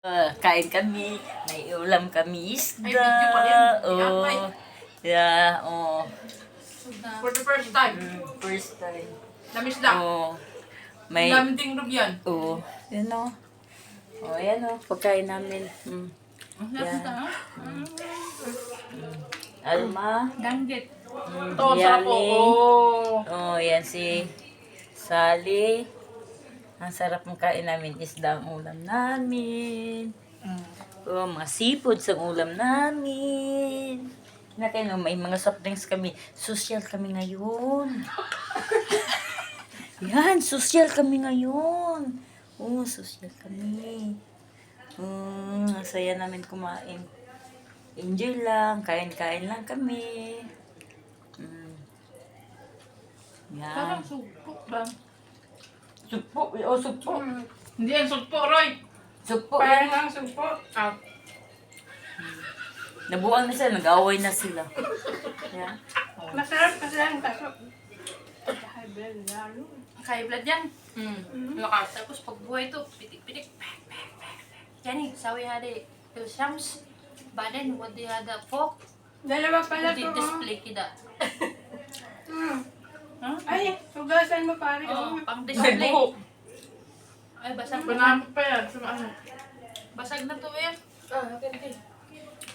Kain kami, may ulam kami Ay, video pa rin. isda. Oh, Ay. yeah, oh. For the first time. First time. Namis lang. Oh, may, Namin ting rubyan. oh, yan oh. Oh, yan oh, pagkain namin. Nakita Alma. Danggit. Ito, sarap po. Yummy. Oh. Oh, yan si Sally. Ang sarap ng kain namin, isda ang ulam namin. Oh, mga seafood sa ulam namin. Natin, oh, may mga soft drinks kami. Social kami ngayon. Yan, social kami ngayon. Oh, social kami. Ang saya namin kumain. Enjoy lang, kain-kain lang kami. Yan. Parang sugpo ba? Sugpo, oh, sugpo. Hindi yan sugpo, Roy. Sugpo, Parang yan. ang sugpo. Ah. Nabuang na sila, nag-away na sila. Yan. Oh. Masarap kasi ang kaso. High blood lalo. High blood yan. Lakas. Tapos pag buhay ito, pitik-pitik. Yan sawi hadi. Yung Shams. Baden, wadi hada folk. Dalawa pala Wadi to. display kita. Ay, sugasan mo pare. Oh, pang May display. buhok. Ay, basag na. Banamot pa yan. Sumaan. Basag na to eh. Alam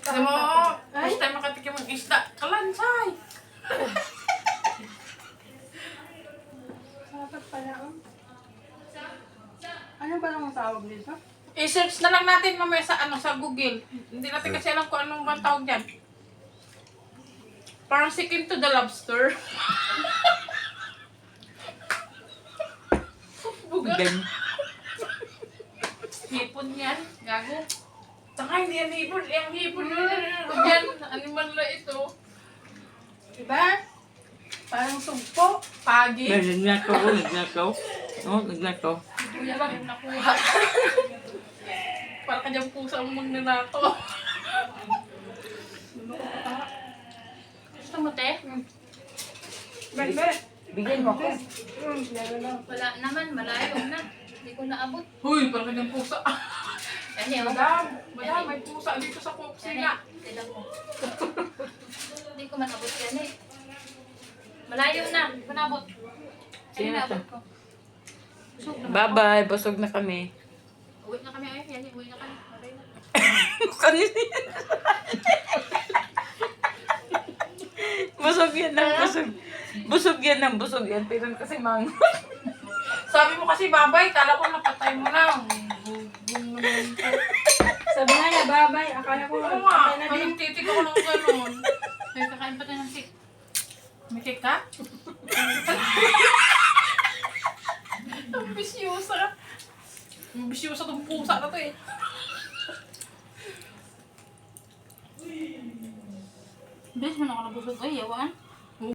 Alam mo, Ay. first time makatikim ng isda. Kalansay. Dapat pala. Ano ba ang tawag dito? I-search na lang natin mamaya sa Google. Hindi natin kasi alam kung anong bang tawag dyan. Parang sikim to the lobster. Buga. Gan. Hipon yan. Gago. Saka hindi yan hipon. Yung hipon yan. Animal na ito. Diba? Parang sugpo. Pagi. Nagnakaw, nagnakaw. Oh, nagnakaw. Kuya ba? Nakuha. Para kanyang pusa ang magnanato. Gusto mo, te? Bebe. Bigyan mo ako. Wala naman. Malayo na. Hindi ko naabot. Huy, parang kanyang pusa. Yan yun. Madam, may pusa dito sa kuksina. Tignan mo. Hindi ko manabot yan eh. Malayo na. Manabot. Sino Ayun, to? naabot ko. Busog na. Bye-bye, busog na kami. Uwi na kami. Ayun, yan. Uwi na kami. Okay na. Kanina. Busog yan ng busog. Busog yan ng busog yan. Pero kasi mang... Sabi mo kasi babay. Kala ko napatay mo na. Sabi nga niya, babay. Akala ko, Oo nga. patay na din. Anong titig ako ng gano'n? Kaya kakain pa tayo ng cake. May cake ka? Ang bisyosa. Ang bisyosa tong pusa na to eh. Bilis mo na ako nabusog. Ay, yawaan.